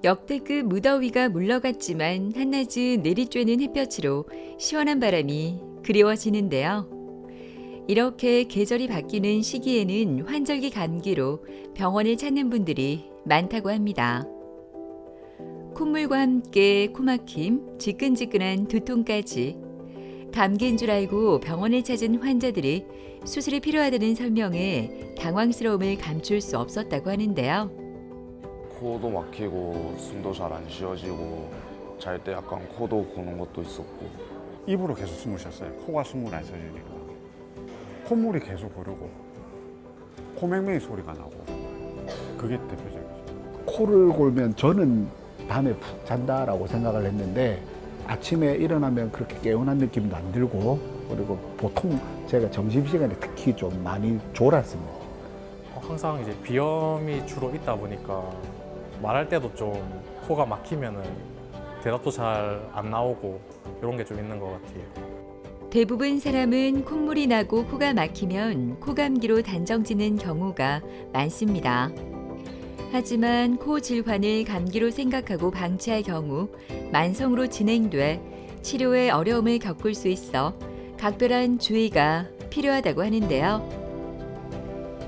역대급 무더위가 물러갔지만 한낮은 내리쬐는 햇볕으로 시원한 바람이 그리워지는데요. 이렇게 계절이 바뀌는 시기에는 환절기 감기로 병원을 찾는 분들이 많다고 합니다. 콧물과 함께 코막힘, 지끈지끈한 두통까지 감기인 줄 알고 병원을 찾은 환자들이 수술이 필요하다는 설명에 당황스러움을 감출 수 없었다고 하는데요. 코도 막히고 숨도 잘 안 쉬어지고 잘 때 약간 코도 고는 것도 있었고. 입으로 계속 숨을 쉬었어요. 코가 숨을 안 쉬어지니까. 콧물이 계속 흐르고 코맹맹이 소리가 나고 그게 대표적이죠. 코를 골면 저는 밤에 푹 잔다라고 생각을 했는데 아침에 일어나면 그렇게 개운한 느낌도 안 들고 그리고 보통 제가 점심시간에 특히 좀 많이 졸았습니다. 항상 이제 비염이 주로 있다 보니까 말할 때도 좀 코가 막히면은 대답도 잘 안 나오고 이런 게 좀 있는 것 같아요. 대부분 사람은 콧물이 나고 코가 막히면 코감기로 단정짓는 경우가 많습니다. 하지만 코 질환을 감기로 생각하고 방치할 경우 만성으로 진행돼 치료에 어려움을 겪을 수 있어 각별한 주의가 필요하다고 하는데요.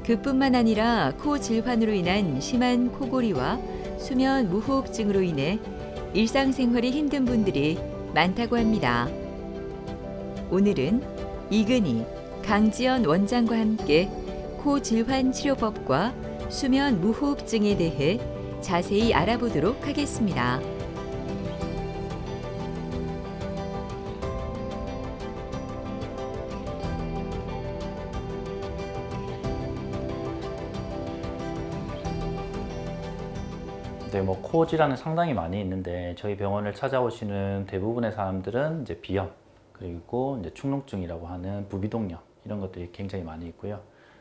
그뿐만 아니라 코 질환으로 인한 심한 코골이와 수면 무호흡증으로 인해 일상생활이 힘든 분들이 많다고 합니다. 오늘은 이근희, 강지연 원장과 함께 코 질환 치료법과 수면 무호흡증에 대해 자세히 알아보도록 하겠습니다. 네, 코 질환은 상당히 많이 있는데 저희 병원을 찾아오시는 대부분의 사람들은 이제 비염 그리고 이제 축농증이라고 하는 부비동염 이런 것들이 굉장히 많이 있고요.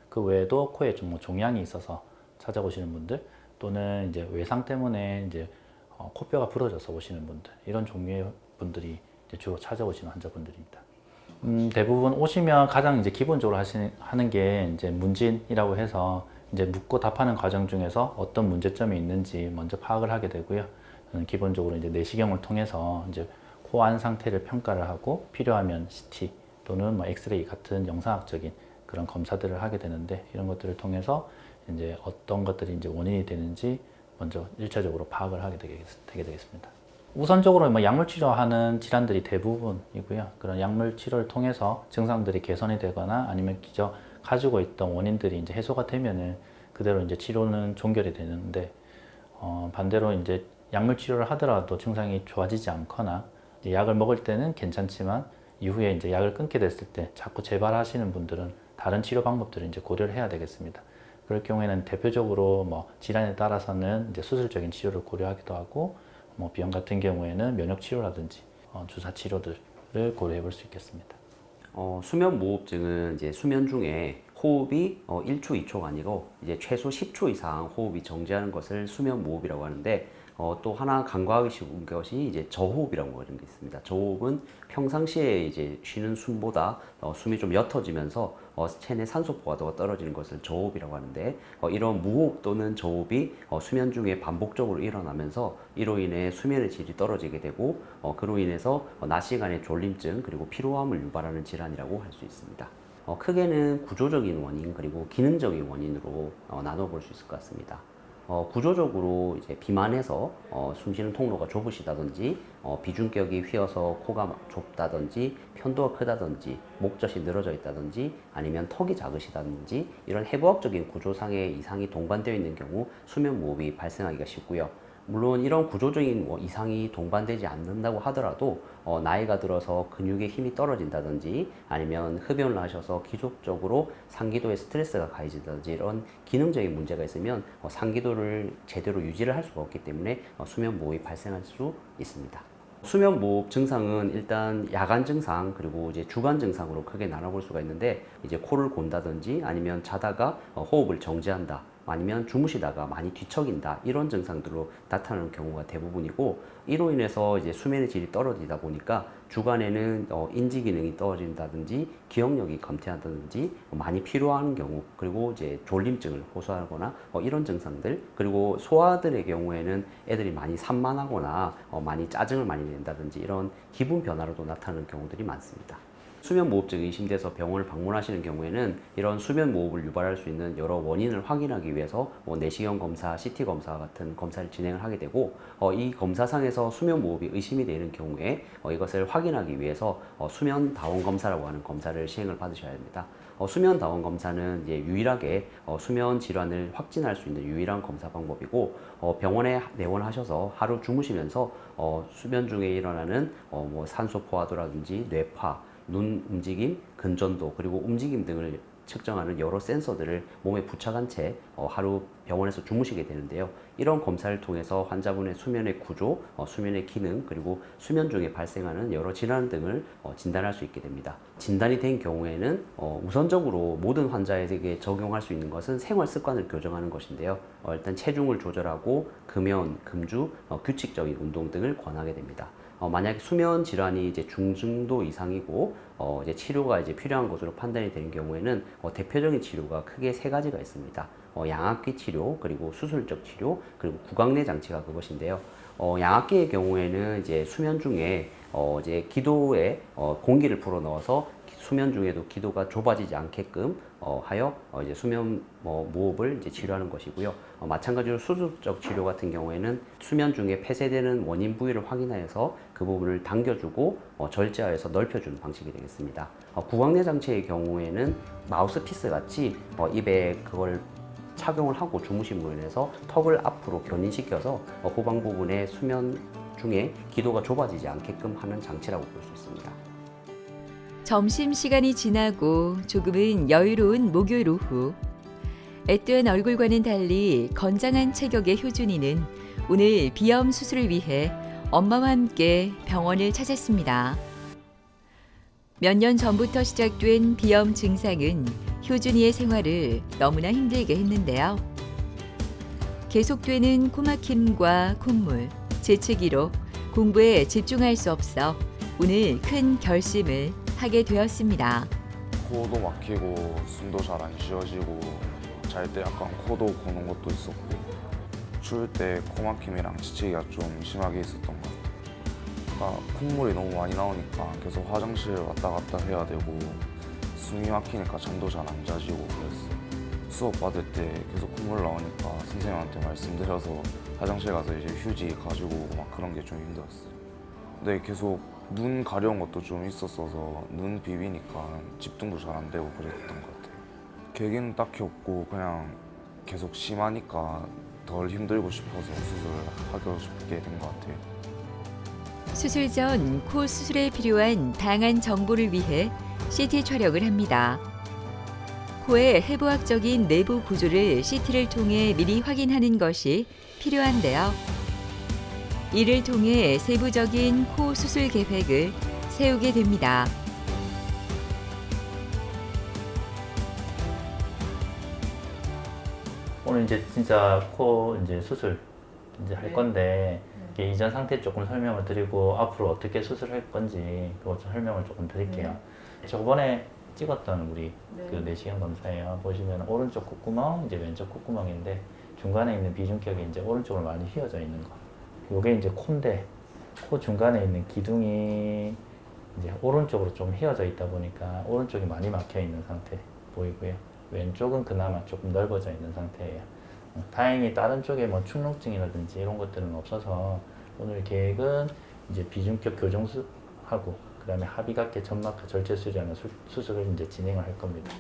그 외에도 코에 좀 종양이 있어서 찾아오시는 분들 또는 이제 외상 때문에 이제 코뼈가 부러져서 오시는 분들 이런 종류의 분들이 이제 주로 찾아오시는 환자분들입니다. 대부분 오시면 가장 이제 기본적으로 하는 게 이제 문진이라고 해서 이제 묻고 답하는 과정 중에서 어떤 문제점이 있는지 먼저 파악을 하게 되고요. 기본적으로 이제 내시경을 통해서 이제 코 안 상태를 평가를 하고 필요하면 CT 또는 엑스레이 같은 영상학적인 그런 검사들을 하게 되는데 이런 것들을 통해서 이제 어떤 것들이 이제 원인이 되는지 먼저 1차적으로 파악을 하게 되게 되겠습니다. 우선적으로 약물 치료하는 질환들이 대부분이고요. 그런 약물 치료를 통해서 증상들이 개선이 되거나 아니면 기저 가지고 있던 원인들이 이제 해소가 되면은 그대로 이제 치료는 종결이 되는데 반대로 이제 약물 치료를 하더라도 증상이 좋아지지 않거나 약을 먹을 때는 괜찮지만 이후에 이제 약을 끊게 됐을 때 자꾸 재발하시는 분들은 다른 치료 방법들을 이제 고려를 해야 되겠습니다. 그럴 경우에는 대표적으로 질환에 따라서는 이제 수술적인 치료를 고려하기도 하고 비염 같은 경우에는 면역 치료라든지 주사 치료들을 고려해 볼 수 있겠습니다. 수면 무호흡증은 이제 수면 중에 호흡이 1초, 2초가 아니고 이제 최소 10초 이상 호흡이 정지하는 것을 수면 무호흡이라고 하는데 또 하나 간과하기 쉬운 것이 이제 저호흡이라고 하는 게 있습니다. 저호흡은 평상시에 이제 쉬는 숨보다 숨이 좀 옅어지면서 체내 산소 포화도가 떨어지는 것을 저호흡이라고 하는데 이런 무호흡 또는 저호흡이 수면 중에 반복적으로 일어나면서 이로 인해 수면의 질이 떨어지게 되고 그로 인해서 낮 시간에 졸림증 그리고 피로함을 유발하는 질환이라고 할 수 있습니다. 크게는 구조적인 원인 그리고 기능적인 원인으로 나눠볼 수 있을 것 같습니다. 구조적으로 이제 비만해서 숨쉬는 통로가 좁으시다든지 비중격이 휘어서 코가 좁다든지 편도가 크다든지 목젖이 늘어져 있다든지 아니면 턱이 작으시다든지 이런 해부학적인 구조상의 이상이 동반되어 있는 경우 수면 무호흡이 발생하기가 쉽고요. 물론 이런 구조적인 이상이 동반되지 않는다고 하더라도 나이가 들어서 근육의 힘이 떨어진다든지 아니면 흡연을 하셔서 기속적으로 상기도에 스트레스가 가해진다든지 이런 기능적인 문제가 있으면 상기도를 제대로 유지를 할 수가 없기 때문에 수면 무호흡이 발생할 수 있습니다. 수면 무호흡 증상은 일단 야간 증상 그리고 이제 주간 증상으로 크게 나눠볼 수가 있는데 이제 코를 곤다든지 아니면 자다가 호흡을 정지한다 아니면 주무시다가 많이 뒤척인다 이런 증상들로 나타나는 경우가 대부분이고 이로 인해서 이제 수면의 질이 떨어지다 보니까 주간에는 인지 기능이 떨어진다든지 기억력이 감퇴한다든지 많이 피로한 경우, 그리고 이제 졸림증을 호소하거나 이런 증상들, 그리고 소아들의 경우에는 애들이 많이 산만하거나 많이 짜증을 많이 낸다든지 이런 기분 변화로도 나타나는 경우들이 많습니다. 수면무호흡증이 의심돼서 병원을 방문하시는 경우에는 이런 수면무호흡을 유발할 수 있는 여러 원인을 확인하기 위해서 내시경 검사, CT 검사 같은 검사를 진행을 하게 되고, 이 검사상에서 수면무호흡이 의심이 되는 경우에 이것을 확인하기 위해서 수면다원 검사라고 하는 검사를 시행을 받으셔야 됩니다. 수면다원 검사는 이제 유일하게 수면 질환을 확진할 수 있는 유일한 검사 방법이고, 병원에 내원하셔서 하루 주무시면서 수면 중에 일어나는 뭐 산소 포화도라든지 뇌파, 눈 움직임, 근전도, 그리고 움직임 등을 측정하는 여러 센서들을 몸에 부착한 채 하루 병원에서 주무시게 되는데요. 이런 검사를 통해서 환자분의 수면의 구조, 수면의 기능, 그리고 수면 중에 발생하는 여러 질환 등을 진단할 수 있게 됩니다. 진단이 된 경우에는 우선적으로 모든 환자에게 적용할 수 있는 것은 생활 습관을 교정하는 것인데요. 일단 체중을 조절하고 금연, 금주, 규칙적인 운동 등을 권하게 됩니다. 만약에 수면 질환이 이제 중증도 이상이고 이제 치료가 이제 필요한 것으로 판단이 되는 경우에는 대표적인 치료가 크게 세 가지가 있습니다. 양압기 치료, 그리고 수술적 치료, 그리고 구강내 장치가 그것인데요. 양압기의 경우에는 이제 수면 중에 이제 기도에 공기를 불어 넣어서 수면 중에도 기도가 좁아지지 않게끔 하여 이제 수면 무호흡을 이제 치료하는 것이고요. 마찬가지로 수술적 치료 같은 경우에는 수면 중에 폐쇄되는 원인 부위를 확인하여서 그 부분을 당겨주고 절제하여서 넓혀주는 방식이 되겠습니다. 구강내 장치의 경우에는 마우스피스 같이 입에 그걸 착용을 하고 주무심으로 인해서 턱을 앞으로 견인시켜서 후방 부분에 수면 중에 기도가 좁아지지 않게끔 하는 장치라고 볼 수 있습니다. 점심시간이 지나고 조금은 여유로운 목요일 오후. 애뜨한 얼굴과는 달리 건장한 체격의 효준이는 오늘 비염 수술을 위해 엄마와 함께 병원을 찾았습니다. 몇 년 전부터 시작된 비염 증상은 효준이의 생활을 너무나 힘들게 했는데요. 계속되는 코막힘과 콧물, 재채기로 공부에 집중할 수 없어 오늘 큰 결심을 하게 되었습니다. 코도 막히고 숨도 잘 안 쉬어지고 잘 때 약간 코도 고는 것도 있었고 추울 때 코막힘이랑 지치기가 좀 심하게 있었던 것 같아요. 그러니까 콧물이 너무 많이 나오니까 계속 화장실 왔다 갔다 해야 되고 숨이 막히니까 잠도 잘 안 자지고 그랬어요. 수업 받을 때 계속 콧물 나오니까 선생님한테 말씀드려서 화장실 가서 이제 휴지 가지고 막 그런 게 좀 힘들었어요. 근데 계속 눈 가려운 것도 좀 있었어서 눈 비비니까 집중도 잘 안 되고 그랬던 것 같아요. 계기는 딱히 없고 그냥 계속 심하니까 덜 힘들고 싶어서 수술하고 싶게 된 것 같아요. 수술 전 코 수술에 필요한 다양한 정보를 위해 CT 촬영을 합니다. 코의 해부학적인 내부 구조를 CT를 통해 미리 확인하는 것이 필요한데요. 이를 통해 세부적인 코 수술 계획을 세우게 됩니다. 오늘 이제 진짜 코 이제 수술 이제 할 건데 이게 이전 상태 조금 설명을 드리고 앞으로 어떻게 수술할 건지 그것 좀 설명을 조금 드릴게요. 저번에 찍었던 우리 그 내시경 검사예요. 보시면 오른쪽 콧구멍, 이제 왼쪽 콧구멍인데 중간에 있는 비중격이 이제 오른쪽으로 많이 휘어져 있는 거. 요게 이제 코인데 코 중간에 있는 기둥이 이제 오른쪽으로 좀 휘어져 있다 보니까 오른쪽이 많이 막혀 있는 상태 보이고요. 왼쪽은 그나마 조금 넓어져 있는 상태예요. 다행히 다른 쪽에 뭐 축농증이라든지 이런 것들은 없어서 오늘 계획은 이제 비중격 교정하고 그다음에 합의각계 점막하 절제 수술이라는 수술을 이제 진행을 할 겁니다.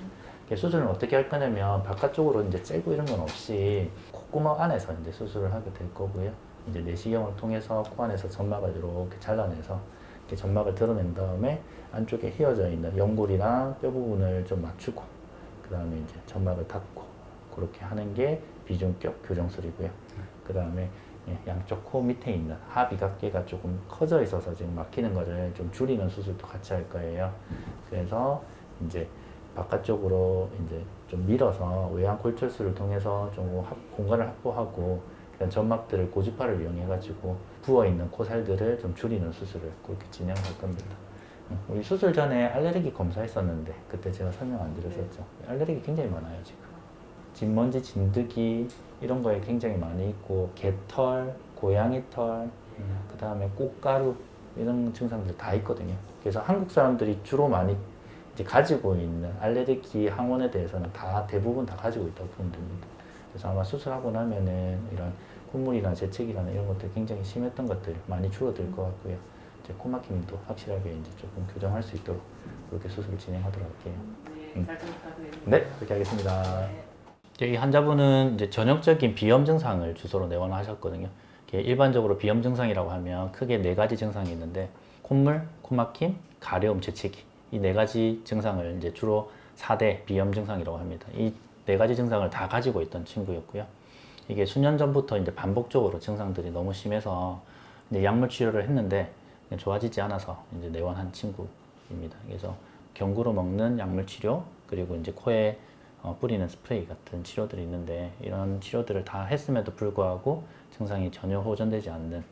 수술은 어떻게 할 거냐면 바깥쪽으로 이제 째고 이런 건 없이 콧구멍 안에서 이제 수술을 하게 될 거고요. 이제 내시경을 통해서 코 안에서 점막을 이렇게 잘라내서 이렇게 점막을 드러낸 다음에 안쪽에 휘어져 있는 연골이랑 뼈 부분을 좀 맞추고 그 다음에 이제 점막을 닫고 그렇게 하는 게 비중격 교정술이고요. 그 다음에 양쪽 코 밑에 있는 하비각계가 조금 커져 있어서 지금 막히는 것을 좀 줄이는 수술도 같이 할 거예요. 그래서 이제 바깥쪽으로 이제 좀 밀어서 외양 골철술을 통해서 좀 공간을 확보하고 그런 점막들을 고주파를 이용해가지고 부어있는 코살들을 좀 줄이는 수술을 그렇게 진행할 겁니다. 우리 수술 전에 알레르기 검사했었는데 그때 제가 설명 안 드렸었죠. 알레르기 굉장히 많아요 지금. 진먼지, 진드기 이런 거에 굉장히 많이 있고 개털, 고양이 털, 그 다음에 꽃가루 이런 증상들 다 있거든요. 그래서 한국 사람들이 주로 많이 이제 가지고 있는 알레르기 항원에 대해서는 대부분 다 가지고 있다고 보면 됩니다. 그래서 아마 수술하고 나면은 이런 콧물이나 재채기나 이런 것들 굉장히 심했던 것들 많이 줄어들 것 같고요. 이제 코막힘도 확실하게 이제 조금 교정할 수 있도록 그렇게 수술을 진행하도록 할게요. 네, 그렇게 하겠습니다. 이 환자분은 이제 전형적인 비염 증상을 주소로 내원하셨거든요. 일반적으로 비염 증상이라고 하면 크게 4가지 증상이 있는데 콧물, 코막힘, 가려움, 재채기 이 4가지 증상을 이제 주로 4대 비염 증상이라고 합니다. 이 4가지 증상을 다 가지고 있던 친구였고요. 이게 수년 전부터 이제 반복적으로 증상들이 너무 심해서 이제 약물 치료를 했는데 좋아지지 않아서 이제 내원한 친구입니다. 그래서 경구로 먹는 약물 치료 그리고 이제 코에 뿌리는 스프레이 같은 치료들이 있는데 이런 치료들을 다 했음에도 불구하고 증상이 전혀 호전되지 않는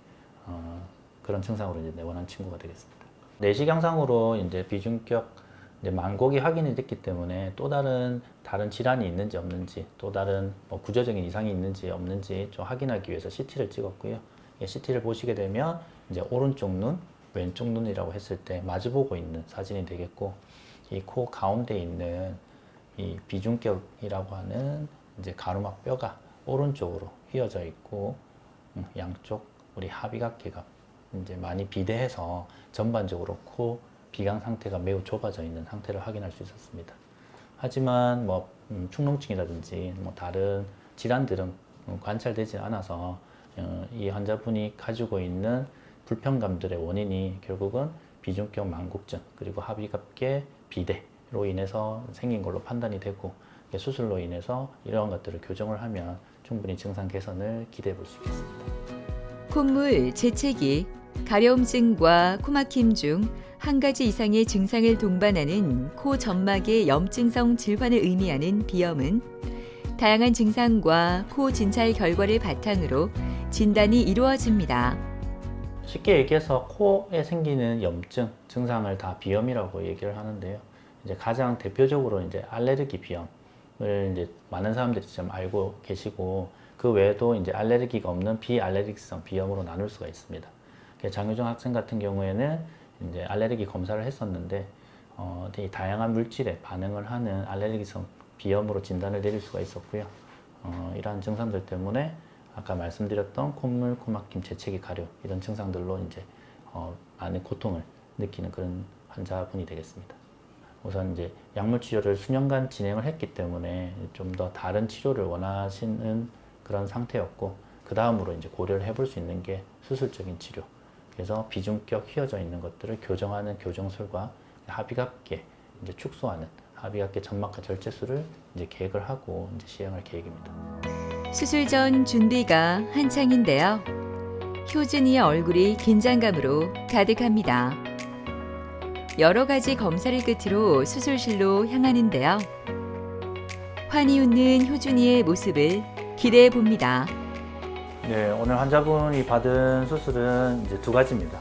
그런 증상으로 이제 내원한 친구가 되겠습니다. 내시경상으로 이제 비중격 이제 만곡이 확인이 됐기 때문에 또 다른 질환이 있는지 없는지 또 다른 구조적인 이상이 있는지 없는지 좀 확인하기 위해서 CT를 찍었고요. CT를 보시게 되면 이제 오른쪽 눈, 왼쪽 눈이라고 했을 때 마주보고 있는 사진이 되겠고 이 코 가운데 있는 이 비중격이라고 하는 이제 가루막 뼈가 오른쪽으로 휘어져 있고 양쪽 우리 하비각계가 이제 많이 비대해서 전반적으로 코 비강 상태가 매우 좁아져 있는 상태를 확인할 수 있었습니다. 하지만 축농증이라든지 다른 질환들은 관찰되지 않아서 이 환자분이 가지고 있는 불편감들의 원인이 결국은 비중격 만곡증 그리고 하비갑계 비대로 인해서 생긴 걸로 판단이 되고 수술로 인해서 이러한 것들을 교정을 하면 충분히 증상 개선을 기대해 볼 수 있겠습니다. 콧물, 재채기, 가려움증과 코막힘 중 한 가지 이상의 증상을 동반하는 코 점막의 염증성 질환을 의미하는 비염은 다양한 증상과 코 진찰 결과를 바탕으로 진단이 이루어집니다. 쉽게 얘기해서 코에 생기는 염증 증상을 다 비염이라고 얘기를 하는데요. 이제 가장 대표적으로 이제 알레르기 비염을 이제 많은 사람들이 좀 알고 계시고 그 외에도 이제 알레르기가 없는 비알레르기성 비염으로 나눌 수가 있습니다. 장효정 학생 같은 경우에는 이제 알레르기 검사를 했었는데 되게 다양한 물질에 반응을 하는 알레르기성 비염으로 진단을 내릴 수가 있었고요. 이러한 증상들 때문에 아까 말씀드렸던 콧물, 코막힘, 재채기, 가려 이런 증상들로 이제 많은 고통을 느끼는 그런 환자분이 되겠습니다. 우선 이제 약물 치료를 수년간 진행을 했기 때문에 좀 더 다른 치료를 원하시는 그런 상태였고 그 다음으로 이제 고려를 해볼 수 있는 게 수술적인 치료. 그래서 비중격 휘어져 있는 것들을 교정하는 교정술과 하비갑계 이제 축소하는 하비갑계 점막과 절제술을 이제 계획을 하고 이제 시행할 계획입니다. 수술 전 준비가 한창인데요. 효준이의 얼굴이 긴장감으로 가득합니다. 여러 가지 검사를 끝으로 수술실로 향하는데요. 환히 웃는 효준이의 모습을 기대해 봅니다. 네, 오늘 환자분이 받은 수술은 이제 2가지입니다.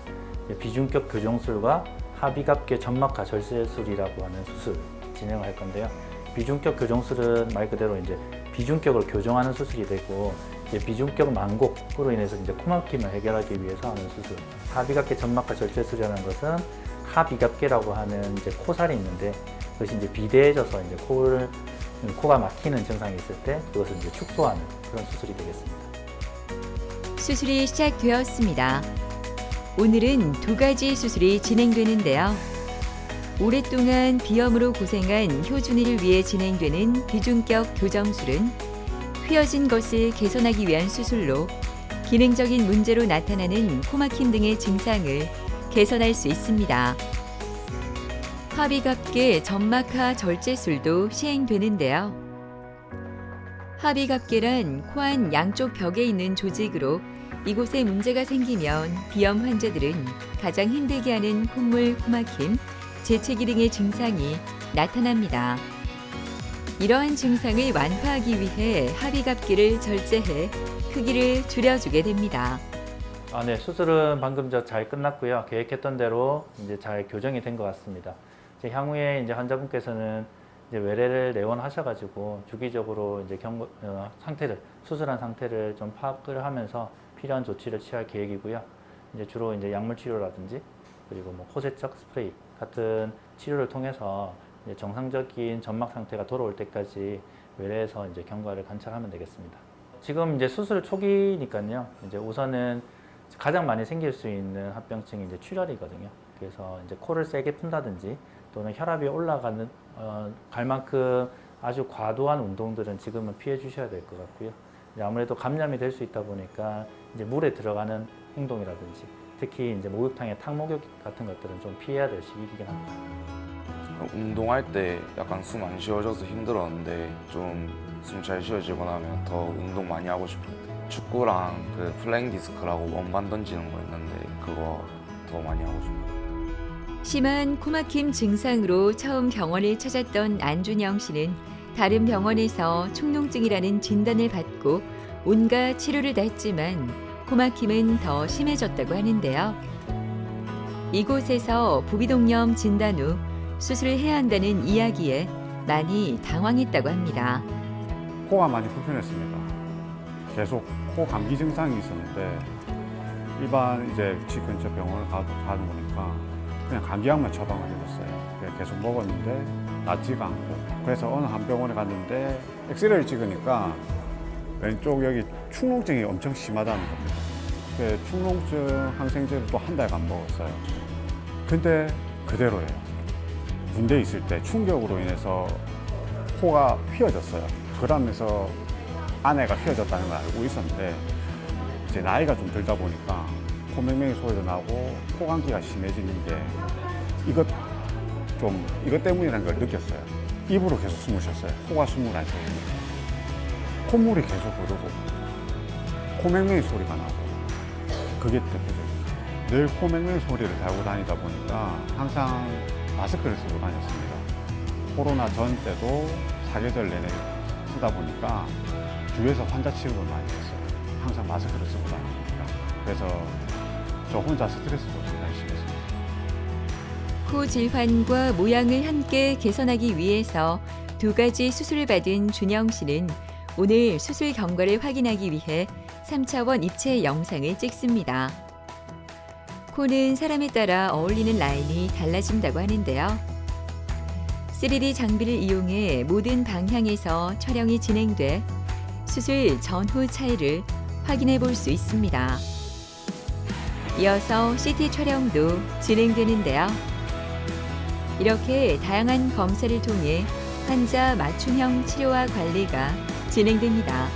비중격 교정술과 하비갑계 점막하 절제술이라고 하는 수술 진행을 할 건데요. 비중격 교정술은 말 그대로 이제 비중격을 교정하는 수술이 되고 이제 비중격 만곡으로 인해서 이제 코막힘을 해결하기 위해서 하는 수술. 하비갑계 점막하 절제술이라는 것은 하비갑계라고 하는 이제 코살이 있는데 그것이 이제 비대해져서 이제 코가 막히는 증상이 있을 때 그것을 이제 축소하는 그런 수술이 되겠습니다. 수술이 시작되었습니다. 오늘은 2가지 수술이 진행되는데요. 오랫동안 비염으로 고생한 효준이를 위해 진행되는 비중격 교정술은 휘어진 것을 개선하기 위한 수술로 기능적인 문제로 나타나는 코막힘 등의 증상을 개선할 수 있습니다. 하비갑계 점막하 절제술도 시행되는데요. 하비갑계란 코안 양쪽 벽에 있는 조직으로 이곳에 문제가 생기면 비염 환자들은 가장 힘들게 하는 콧물, 코막힘, 재채기 등의 증상이 나타납니다. 이러한 증상을 완화하기 위해 하비갑계를 절제해 크기를 줄여주게 됩니다. 네, 수술은 방금 잘 끝났고요. 계획했던 대로 이제 잘 교정이 된 것 같습니다. 이제 향후에 이제 환자분께서는 이제 외래를 내원하셔가지고 주기적으로 이제 상태를 수술한 상태를 좀 파악을 하면서 필요한 조치를 취할 계획이고요. 이제 주로 이제 약물 치료라든지 그리고 뭐 호세척 스프레이 같은 치료를 통해서 이제 정상적인 점막 상태가 돌아올 때까지 외래에서 이제 경과를 관찰하면 되겠습니다. 지금 이제 수술 초기니까요. 이제 우선은 가장 많이 생길 수 있는 합병증이 이제 출혈이거든요. 그래서 이제 코를 세게 푼다든지 또는 혈압이 올라가는 갈 만큼 아주 과도한 운동들은 지금은 피해 주셔야 될 것 같고요. 이제 아무래도 감염이 될 수 있다 보니까 이제 물에 들어가는 행동이라든지 특히 이제 목욕탕의 탕목욕 같은 것들은 좀 피해야 될 시기이긴 합니다. 운동할 때 약간 숨 안 쉬어져서 힘들었는데 좀 숨 잘 쉬어지고 나면 더 운동 많이 하고 싶어요. 축구랑 그 플랭 디스크라고 원반 던지는 거 있는데 그거 더 많이 하고 싶어요. 심한 코막힘 증상으로 처음 병원을 찾았던 안준영 씨는 다른 병원에서 축농증이라는 진단을 받고 온갖 치료를 다 했지만 코막힘은 더 심해졌다고 하는데요. 이곳에서 부비동염 진단 후 수술을 해야 한다는 이야기에 많이 당황했다고 합니다. 코가 많이 불편했습니다. 계속 코 감기 증상이 있었는데 일반 이제 집 근처 병원을 가다 보니까 그냥 감기약만 처방을 해줬어요. 그래서 계속 먹었는데 낫지가 않고 그래서 어느 한 병원에 갔는데 엑스레이를 찍으니까 왼쪽 여기 축농증이 엄청 심하다는 겁니다. 그래서 축농증 항생제를 또 한 달간 먹었어요. 근데 그대로예요. 군대에 있을 때 충격으로 인해서 코가 휘어졌어요. 그러면서 안에가 휘어졌다는 걸 알고 있었는데 이제 나이가 좀 들다 보니까 코맹맹이 소리도 나고 코 감기가 심해지는 게 이것 때문이라는 걸 느꼈어요. 입으로 계속 숨을 쉬었어요. 코가 숨을 안 쉬어요. 콧물이 계속 흐르고 코맹맹이 소리가 나고 그게 대표적이죠. 늘 코맹맹이 소리를 달고 다니다 보니까 항상 마스크를 쓰고 다녔습니다. 코로나 전 때도 사계절 내내 쓰다 보니까 주위에서 환자 취급을 많이 했어요. 항상 마스크를 쓰고 다니니까. 그래서 저 혼자 스트레스도 굉장히 심했습니다. 코 질환과 모양을 함께 개선하기 위해서 2가지 수술을 받은 준영 씨는 오늘 수술 경과를 확인하기 위해 3차원 입체 영상을 찍습니다. 코는 사람에 따라 어울리는 라인이 달라진다고 하는데요. 3D 장비를 이용해 모든 방향에서 촬영이 진행돼 수술 전후 차이를 확인해 볼 수 있습니다. 이어서 CT 촬영도 진행되는데요. 이렇게 다양한 검사를 통해 환자 맞춤형 치료와 관리가 진행됩니다.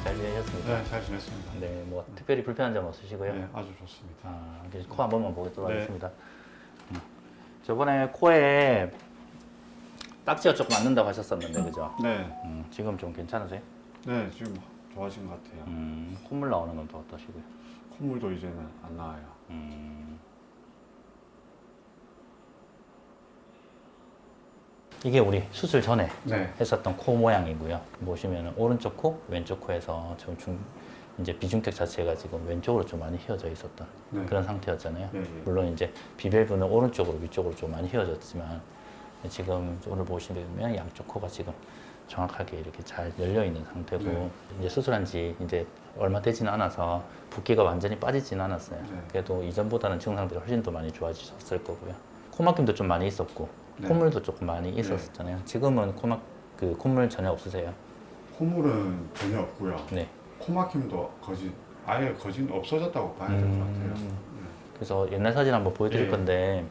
잘 지내셨습니까? 네, 잘 지냈습니다. 네, 뭐 특별히 불편한 점 없으시고요. 네, 아주 좋습니다. 그래서 코 한 번만 보도록 네. 하겠습니다. 저번에 코에 딱지가 조금 안 는다고 하셨었는데, 그죠? 네, 지금 좀 괜찮으세요? 네, 지금 좋아진 것 같아요. 콧물 나오는 건 더 어떠시고요? 콧물도 이제는 안 나와요. 이게 우리 수술 전에 네, 했었던 코 모양이고요. 보시면 오른쪽 코, 왼쪽 코에서 이제 비중격 자체가 지금 왼쪽으로 좀 많이 휘어져 있었던 네. 그런 상태였잖아요. 네, 네. 물론 이제 비밸브는 오른쪽으로 위쪽으로 좀 많이 휘어졌지만 지금 오늘 보시면 양쪽 코가 지금 정확하게 이렇게 잘 열려 있는 상태고 네. 이제 수술한 지 이제 얼마 되지는 않아서 붓기가 완전히 빠지지는 않았어요. 네. 그래도 이전보다는 증상들이 훨씬 더 많이 좋아지셨을 거고요. 코막힘도 좀 많이 있었고 네. 콧물도 조금 많이 있었잖아요. 지금은 콧물 전혀 없으세요? 콧물은 전혀 없고요. 네. 코막힘도 아예 거진 없어졌다고 봐야 될 것 같아요. 그래서 옛날 사진 한번 보여드릴 네. 건데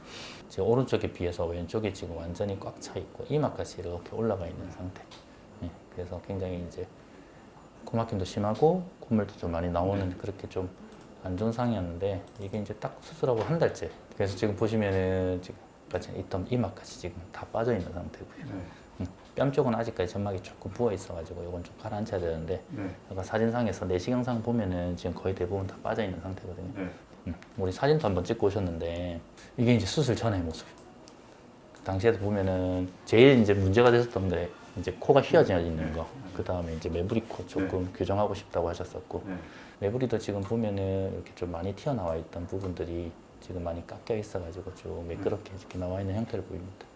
지금 오른쪽에 비해서 왼쪽이 지금 완전히 꽉 차 있고 이마까지 이렇게 올라가 있는 상태. 네. 그래서 굉장히 이제 코막힘도 심하고 콧물도 좀 많이 나오는 그렇게 좀 안 좋은 상황이었는데 이게 이제 딱 수술하고 한 달째. 그래서 지금 보시면은 지금까지 있던 이마까지 지금 다 빠져 있는 상태고요. 네. 뺨 쪽은 아직까지 점막이 조금 부어 있어가지고 이건 좀 가라앉혀야 되는데 네. 아까 사진상에서 내시경상 보면은 지금 거의 대부분 다 빠져 있는 상태거든요. 네. 우리 사진도 한번 찍고 오셨는데 이게 이제 수술 전의 모습. 당시에도 보면은 제일 이제 문제가 됐었던 게 이제 코가 휘어져 있는 거, 그 다음에 이제 매부리 코 조금 교정하고 싶다고 하셨었고, 네. 매부리도 지금 보면은 이렇게 좀 많이 튀어나와 있던 부분들이 지금 많이 깎여 있어가지고 좀 매끄럽게 이렇게 나와 있는 형태를 보입니다.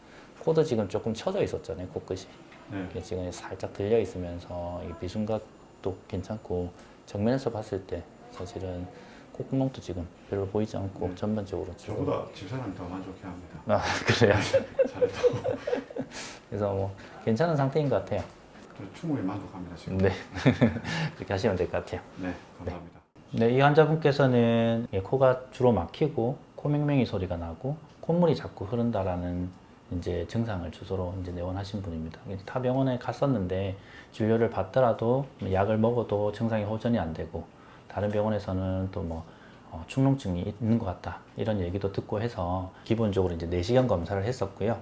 코도 지금 조금 쳐져 있었잖아요, 코끝이. 네. 이게 지금 살짝 들려 있으면서 이 비중각도 괜찮고, 정면에서 봤을 때 사실은 콧구멍도 지금 별로 보이지 않고 전반적으로 좀. 저보다 집사람이 더 만족해합니다. 아, 그래요. 잘했다고. 그래서 뭐 괜찮은 상태인 것 같아요. 충분히 만족합니다 지금. 네. 그렇게 하시면 될 것 같아요. 네, 감사합니다. 네, 이 환자분께서는 코가 주로 막히고 코맹맹이 소리가 나고 콧물이 자꾸 흐른다라는 이제 증상을 주소로 이제 내원하신 분입니다. 타 병원에 갔었는데 진료를 받더라도 약을 먹어도 증상이 호전이 안 되고, 다른 병원에서는 또 뭐 축농증이 있는 것 같다 이런 얘기도 듣고 해서 기본적으로 이제 내시경 검사를 했었고요.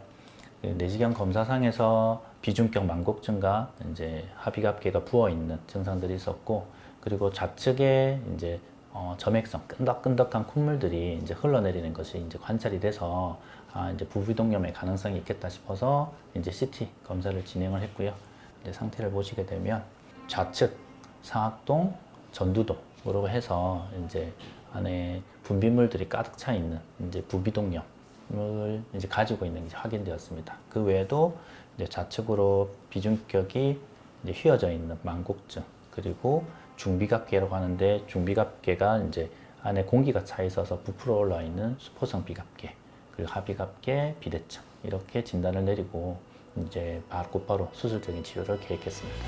그 내시경 검사상에서 비중격 만곡증과 이제 하비갑계가 부어 있는 증상들이 있었고, 그리고 좌측에 이제 점액성 끈덕끈덕한 콧물들이 이제 흘러내리는 것이 이제 관찰이 돼서 이제 부비동염의 가능성이 있겠다 싶어서 이제 CT 검사를 진행을 했고요. 이제 상태를 보시게 되면 좌측 상악동, 전두동으로 해서 이제 안에 분비물들이 가득 차 있는 이제 부비동염을 이제 가지고 있는 게 확인되었습니다. 그 외에도 이제 좌측으로 비중격이 이제 휘어져 있는 만곡증, 그리고 중비갑계라고 하는데 중비갑계가 이제 안에 공기가 차 있어서 부풀어 올라 있는 수포성 비갑계, 그리고 하비갑계, 비대증 이렇게 진단을 내리고 이제 곧바로 수술적인 치료를 계획했습니다.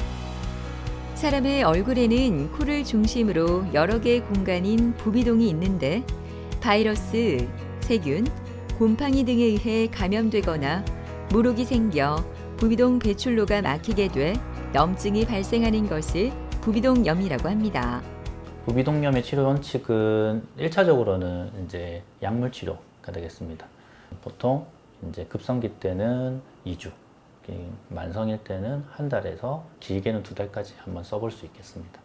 사람의 얼굴에는 코를 중심으로 여러 개의 공간인 부비동이 있는데 바이러스, 세균, 곰팡이 등에 의해 감염되거나 물혹이 생겨 부비동 배출로가 막히게 돼 염증이 발생하는 것을 부비동염이라고 합니다. 부비동염의 치료 원칙은 1차적으로는 이제 약물 치료가 되겠습니다. 보통 이제 급성기 때는 2주, 만성일 때는 한 달에서 길게는 2달까지 한번 써볼 수 있겠습니다.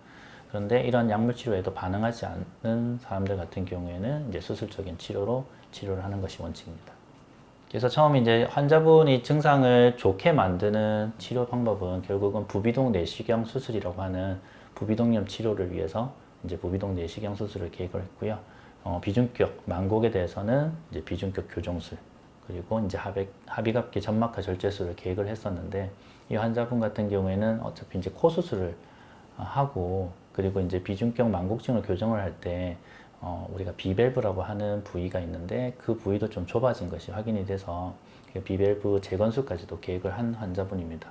그런데 이런 약물 치료에도 반응하지 않는 사람들 같은 경우에는 이제 수술적인 치료로 치료를 하는 것이 원칙입니다. 그래서 처음 이제 환자분이 증상을 좋게 만드는 치료 방법은 결국은 부비동 내시경 수술이라고 하는 부비동염 치료를 위해서 이제 부비동 내시경 수술을 계획을 했고요. 비중격 만곡에 대해서는 이제 비중격 교정술, 그리고 이제 하비갑계 점막하 절제술을 계획을 했었는데, 이 환자분 같은 경우에는 어차피 이제 코 수술을 하고, 그리고 이제 비중격 만곡증을 교정을 할 때 우리가 비밸브라고 하는 부위가 있는데 그 부위도 좀 좁아진 것이 확인이 돼서 비밸브 재건술까지도 계획을 한 환자분입니다.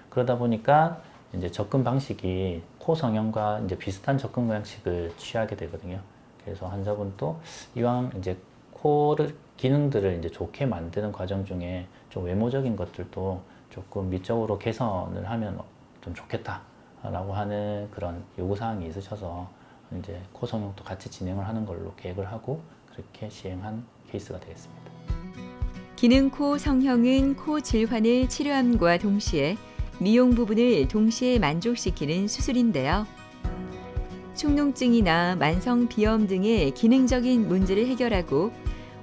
그러다 보니까 이제 접근 방식이 코 성형과 이제 비슷한 접근 방식을 취하게 되거든요. 그래서 환자분도 이왕 이제 코를 기능들을 이제 좋게 만드는 과정 중에 좀 외모적인 것들도 조금 미적으로 개선을 하면 좀 좋겠다라고 하는 그런 요구사항이 있으셔서 이제 코 성형도 같이 진행을 하는 걸로 계획을 하고 그렇게 시행한 케이스가 되겠습니다. 기능 코 성형은 코 질환을 치료함과 동시에 미용 부분을 동시에 만족시키는 수술인데요. 축농증이나 만성 비염 등의 기능적인 문제를 해결하고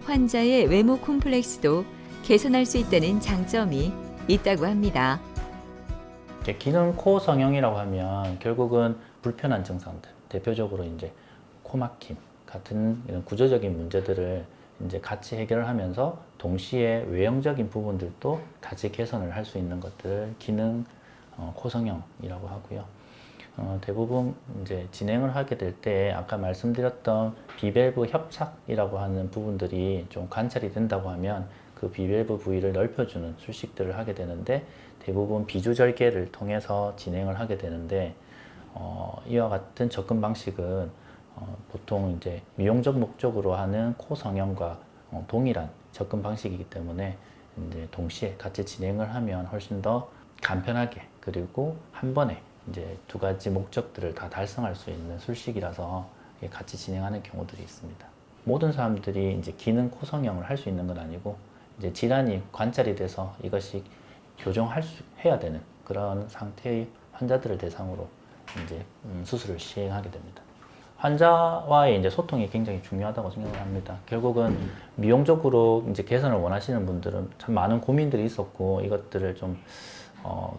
환자의 외모 콤플렉스도 개선할 수 있다는 장점이 있다고 합니다. 기능 코 성형이라고 하면 결국은 불편한 증상들, 대표적으로 이제 코 막힘 같은 이런 구조적인 문제들을 이제 같이 해결을 하면서 동시에 외형적인 부분들도 같이 개선을 할 수 있는 것들을 기능 코 성형이라고 하고요. 대부분 이제 진행을 하게 될 때 아까 말씀드렸던 비밸브 협착이라고 하는 부분들이 좀 관찰이 된다고 하면 그 비밸브 부위를 넓혀주는 술식들을 하게 되는데, 대부분 비주절개를 통해서 진행을 하게 되는데, 이와 같은 접근 방식은 보통 이제 미용적 목적으로 하는 코 성형과 동일한 접근 방식이기 때문에 이제 동시에 같이 진행을 하면 훨씬 더 간편하게, 그리고 한 번에 이제 두 가지 목적들을 다 달성할 수 있는 술식이라서 같이 진행하는 경우들이 있습니다. 모든 사람들이 이제 기능 코 성형을 할 수 있는 건 아니고, 이제 질환이 관찰이 돼서 이것이 해야 되는 그런 상태의 환자들을 대상으로 이제 수술을 시행하게 됩니다. 환자와의 이제 소통이 굉장히 중요하다고 생각을 합니다. 결국은 미용적으로 이제 개선을 원하시는 분들은 참 많은 고민들이 있었고, 이것들을 좀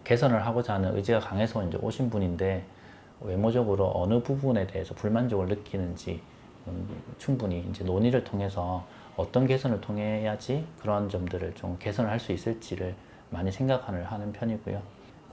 개선을 하고자 하는 의지가 강해서 이제 오신 분인데 외모적으로 어느 부분에 대해서 불만족을 느끼는지 충분히 이제 논의를 통해서 어떤 개선을 통해야지 그런 점들을 좀 개선을 할 수 있을지를 많이 생각을 하는 편이고요.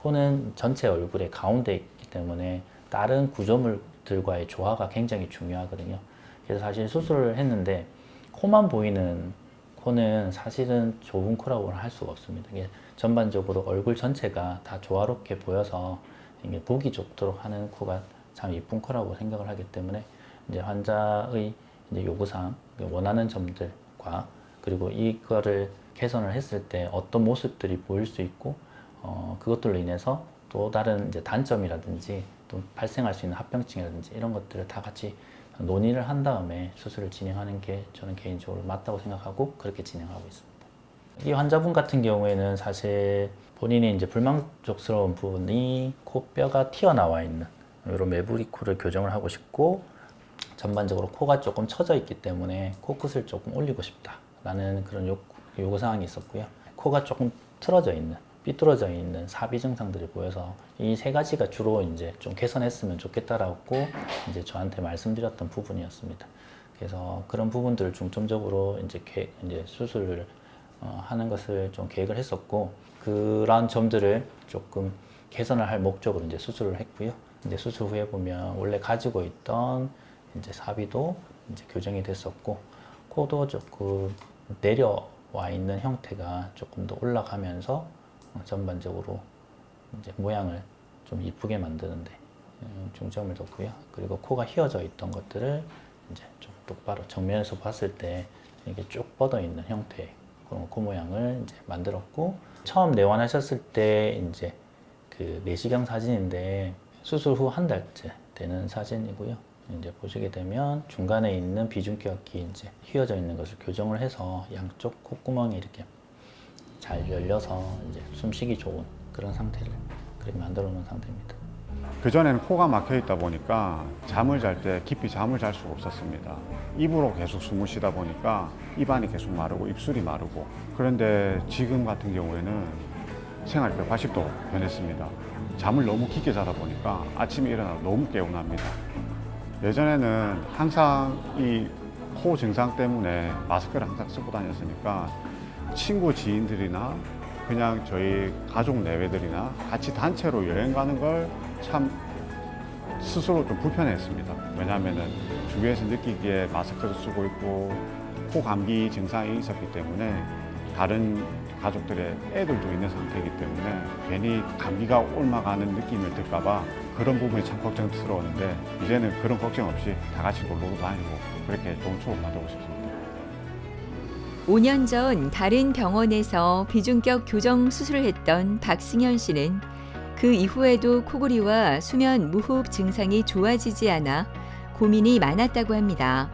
코는 전체 얼굴의 가운데 있기 때문에 다른 구조물들과의 조화가 굉장히 중요하거든요. 그래서 사실 수술을 했는데 코만 보이는 코는 사실은 좁은 코라고는 할 수가 없습니다. 이게 전반적으로 얼굴 전체가 다 조화롭게 보여서 이게 보기 좋도록 하는 코가 참 이쁜 코라고 생각을 하기 때문에 이제 환자의 이제 요구사항, 원하는 점들과 그리고 이거를 개선을 했을 때 어떤 모습들이 보일 수 있고 그것들로 인해서 또 다른 이제 단점이라든지 또 발생할 수 있는 합병증이라든지 이런 것들을 다 같이 논의를 한 다음에 수술을 진행하는 게 저는 개인적으로 맞다고 생각하고 그렇게 진행하고 있습니다. 이 환자분 같은 경우에는 사실 본인이 이제 불만족스러운 부분이 코뼈가 튀어나와 있는 이런 매부리 코를 교정을 하고 싶고 전반적으로 코가 조금 처져 있기 때문에 코끝을 조금 올리고 싶다라는 그런 요구사항이 있었고요. 코가 조금 틀어져 있는 삐뚤어져 있는 사비 증상들이 보여서 이 세 가지가 주로 이제 좀 개선했으면 좋겠다라고 이제 저한테 말씀드렸던 부분이었습니다. 그래서 그런 부분들을 중점적으로 이제 수술을 하는 것을 좀 계획을 했었고 그러한 점들을 조금 개선을 할 목적으로 이제 수술을 했고요. 이제 수술 후에 보면 원래 가지고 있던 이제 사비도 이제 교정이 됐었고 코도 조금 내려와 있는 형태가 조금 더 올라가면서 전반적으로 이제 모양을 좀 이쁘게 만드는데 중점을 뒀고요. 그리고 코가 휘어져 있던 것들을 이제 좀 똑바로 정면에서 봤을 때 이게 쭉 뻗어 있는 형태의 그런 코 모양을 이제 만들었고 처음 내원하셨을 때 이제 그 내시경 사진인데 수술 후 한 달째 되는 사진이고요. 이제 보시게 되면 중간에 있는 비중격이 이제 휘어져 있는 것을 교정을 해서 양쪽 콧구멍이 이렇게 잘 열려서 이제 숨쉬기 좋은 그런 상태를 그렇게 만들어 놓은 상태입니다. 그전에는 코가 막혀 있다 보니까 잠을 잘 때 깊이 잠을 잘 수가 없었습니다. 입으로 계속 숨을 쉬다 보니까 입안이 계속 마르고 입술이 마르고 그런데 지금 같은 경우에는 생활 180도 변했습니다. 잠을 너무 깊게 자다 보니까 아침에 일어나 너무 개운합니다. 예전에는 항상 이 코 증상 때문에 마스크를 항상 쓰고 다녔으니까 친구 지인들이나 그냥 저희 가족 내외들이나 같이 단체로 여행 가는 걸 참 스스로 좀 불편했습니다. 왜냐하면 주위에서 느끼기에 마스크를 쓰고 있고 코 감기 증상이 있었기 때문에 다른 가족들의 애들도 있는 상태이기 때문에 괜히 감기가 옮아가는 느낌을 들까봐 그런 부분이 참 걱정스러웠는데 이제는 그런 걱정 없이 다 같이 놀러도 다니고 그렇게 좋은 추억 만들고 싶습니다. 5년 전 다른 병원에서 비중격 교정 수술을 했던 박승현 씨는 그 이후에도 코골이와 수면 무호흡 증상이 좋아지지 않아 고민이 많았다고 합니다.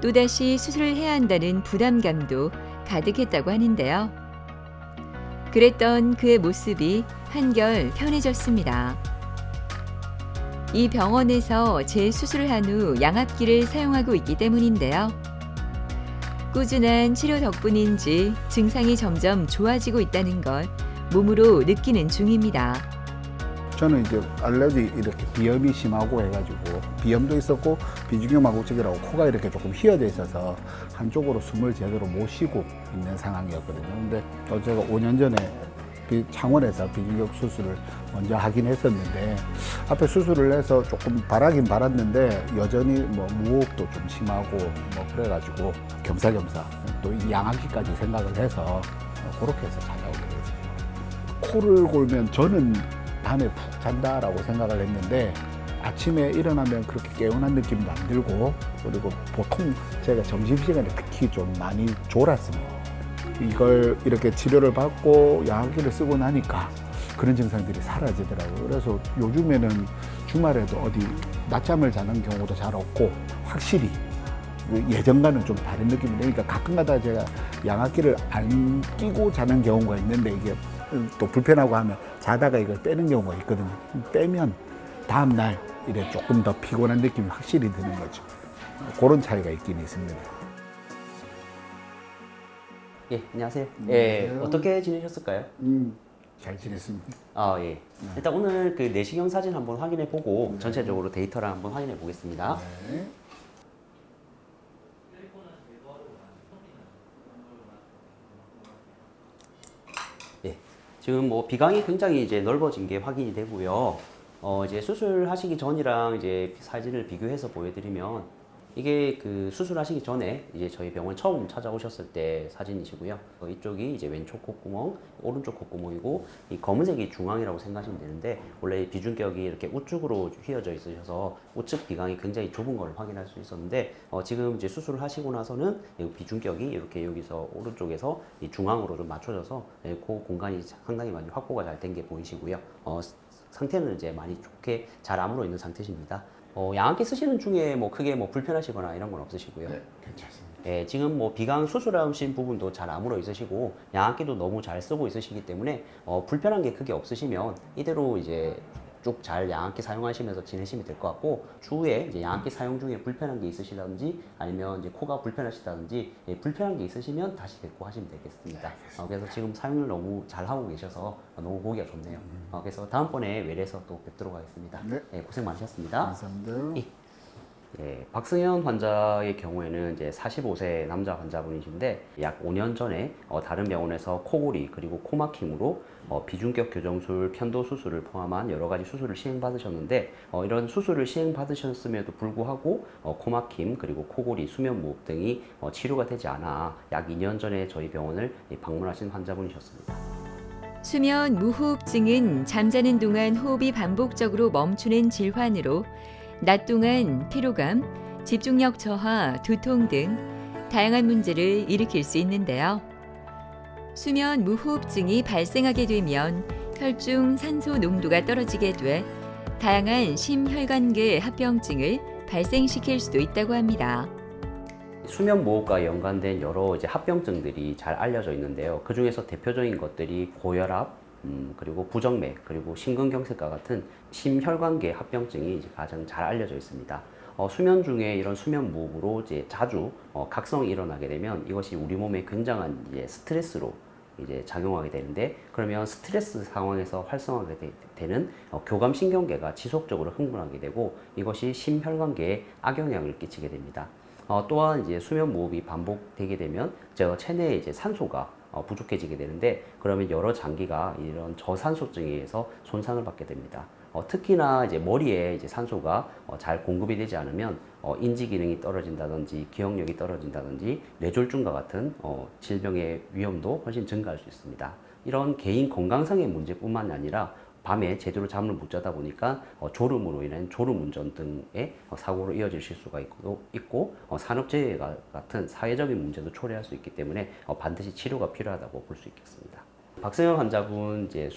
또다시 수술을 해야 한다는 부담감도 가득했다고 하는데요. 그랬던 그의 모습이 한결 편해졌습니다. 이 병원에서 재수술을 한 후 양압기를 사용하고 있기 때문인데요. 꾸준한 치료 덕분인지 증상이 점점 좋아지고 있다는 걸 몸으로 느끼는 중입니다. 저는 이제 알레르기 이렇게 비염이 심하고 해가지고 비염도 있었고 비중격 마구증이라고 코가 이렇게 조금 휘어져 있어서 한쪽으로 숨을 제대로 못 쉬고 있는 상황이었거든요. 근데 제가 5년 전에 창원에서 비중격 수술을 먼저 하긴 했었는데 앞에 수술을 해서 조금 바라긴 바랐는데 여전히 뭐 무호흡도 좀 심하고 뭐 그래가지고 겸사겸사 또 이 양압기까지 생각을 해서 그렇게 해서 찾아오게 됐습니다. 코를 골면 저는 밤에 푹 잔다라고 생각을 했는데 아침에 일어나면 그렇게 개운한 느낌도 안 들고 그리고 보통 제가 점심시간에 특히 좀 많이 졸았습니다. 이걸 이렇게 치료를 받고 약을 쓰고 나니까 그런 증상들이 사라지더라고요. 그래서 요즘에는 주말에도 어디 낮잠을 자는 경우도 잘 없고 확실히 예전과는 좀 다른 느낌이 되니까 가끔가다 제가 양압기를 안 끼고 자는 경우가 있는데 이게 또 불편하고 하면 자다가 이걸 빼는 경우가 있거든요. 빼면 다음날 이래 조금 더 피곤한 느낌이 확실히 드는 거죠. 그런 차이가 있긴 있습니다. 예, 안녕하세요. 예, 어떻게 지내셨을까요? 잘 지냈습니다. 아, 예. 일단 오늘 그 내시경 사진 한번 확인해 보고 전체적으로 데이터를 한번 확인해 보겠습니다. 네. 예. 지금 뭐 비강이 굉장히 이제 넓어진 게 확인이 되고요. 이제 수술하시기 전이랑 이제 사진을 비교해서 보여드리면 이게 그 수술하시기 전에 이제 저희 병원 처음 찾아오셨을 때 사진이시고요. 이쪽이 이제 왼쪽 콧구멍, 오른쪽 콧구멍이고 이 검은색이 중앙이라고 생각하시면 되는데 원래 비중격이 이렇게 우측으로 휘어져 있으셔서 우측 비강이 굉장히 좁은 걸 확인할 수 있었는데 지금 이제 수술을 하시고 나서는 이 비중격이 이렇게 여기서 오른쪽에서 이 중앙으로 좀 맞춰져서 그 공간이 상당히 많이 확보가 잘 된 게 보이시고요. 상태는 이제 많이 좋게 잘 아물어 있는 상태십니다. 양압기 쓰시는 중에 뭐 크게 뭐 불편하시거나 이런 건 없으시고요. 네, 괜찮습니다. 예, 지금 뭐 비강 수술하신 부분도 잘 아물어 있으시고 양압기도 너무 잘 쓰고 있으시기 때문에 불편한 게 크게 없으시면 이대로 이제 쭉 잘 양압기 사용하시면서 지내시면 될 것 같고 추후에 이제 양압기 사용 중에 불편한 게 있으시다든지 아니면 이제 코가 불편하시다든지 불편한 게 있으시면 다시 데리고 하시면 되겠습니다. 그래서 지금 사용을 너무 잘 하고 계셔서 너무 보기가 좋네요. 그래서 다음번에 외래에서 또 뵙도록 하겠습니다. 네. 예, 고생 많으셨습니다. 감사합니다. 예, 박승현 환자의 경우에는 이제 45세 남자 환자분이신데 약 5년 전에 다른 병원에서 코골이 그리고 코막힘으로 비중격 교정술, 편도 수술을 포함한 여러 가지 수술을 시행받으셨는데 이런 수술을 시행받으셨음에도 불구하고 코막힘 그리고 코골이, 수면무호흡 등이 치료가 되지 않아 약 2년 전에 저희 병원을 방문하신 환자분이셨습니다. 수면 무호흡증은 잠자는 동안 호흡이 반복적으로 멈추는 질환으로 낮 동안 피로감, 집중력 저하, 두통 등 다양한 문제를 일으킬 수 있는데요. 수면 무호흡증이 발생하게 되면 혈중 산소 농도가 떨어지게 돼 다양한 심혈관계 합병증을 발생시킬 수도 있다고 합니다. 수면무호흡과 연관된 여러 이제 합병증들이 잘 알려져 있는데요. 그 중에서 대표적인 것들이 고혈압, 그리고 부정맥, 그리고 심근경색과 같은 심혈관계 합병증이 이제 가장 잘 알려져 있습니다. 수면 중에 이런 수면 무호흡으로 이제 자주 각성이 일어나게 되면 이것이 우리 몸에 굉장한 이제 스트레스로 이제 작용하게 되는데 그러면 스트레스 상황에서 활성화가 되는 교감신경계가 지속적으로 흥분하게 되고 이것이 심혈관계에 악영향을 끼치게 됩니다. 또한 이제 수면 무호흡이 반복되게 되면 체내에 이제 산소가 부족해지게 되는데 그러면 여러 장기가 이런 저산소증에 의해서 손상을 받게 됩니다. 특히나 이제 머리에 이제 산소가 잘 공급이 되지 않으면 인지 기능이 떨어진다든지 기억력이 떨어진다든지 뇌졸중과 같은 질병의 위험도 훨씬 증가할 수 있습니다. 이런 개인 건강상의 문제뿐만 아니라 밤에 제대로 잠을 못 자다 보니까 졸음으로 인한 졸음운전 등의 사고로 이어질 수가 있고 산업재해 같은 사회적인 문제도 초래할 수 있기 때문에 반드시 치료가 필요하다고 볼 수 있겠습니다. 박승현 환자분 이제